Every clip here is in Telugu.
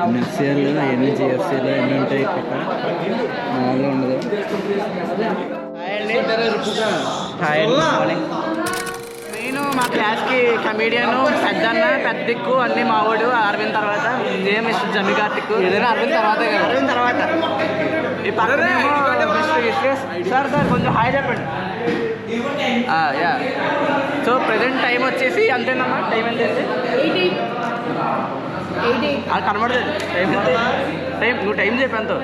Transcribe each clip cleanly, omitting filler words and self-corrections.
ఎన్ఎఫ్సీఎల్ అవన్నీ జిఎఫ్సీలు అన్నీ ఉంటాయి ఇక్కడ మామూలుగా ఉండదు. హాయ్ అండి. నేను మా క్లాస్కి కమీడియన్ పెద్దన్న పెద్ద దిక్కు అన్ని మావాడు అరవింద్ తర్వాత జేఎం మిస్టర్ జమ్మి కార్తిక్ ఏదైనా అరవింద్ తర్వాత ఈ పక్కన సార్ కొంచెం హాయ్ చెప్పండి. యా సో ప్రజెంట్ టైం వచ్చేసి అంతేనమ్మా. టైం ఎంత అది కనబడుతుంది. టైం ఎంత? టైం నువ్వు టైం చెప్పు. ఎంతో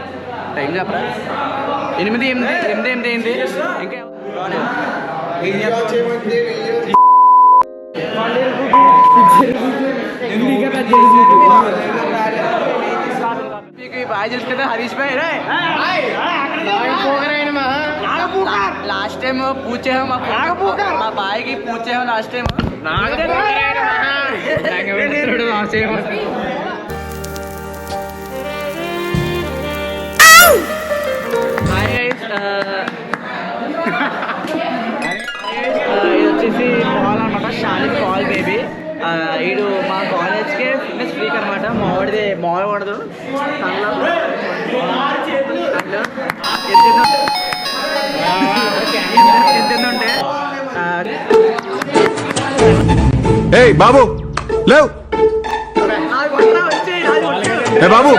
టైం చెప్పరా? 8 అయింది. ఇంకా బాయ్ చూసుకుంటే హరీష్ భాయ్ లాస్ట్ టైం పూజ మా బాయ్కి పూజ లాస్ట్ టైం ఇది వచ్చేసి కాల్ అనమాట. షాలిక్ కాల్ బేబీ. వీడు మా కాలేజ్కే ఫిట్నెస్ ఫ్రీక్ అనమాట. మామిడిది మామూలు పడదు. ఎంత ఉంటే బాబు లేవు బాబు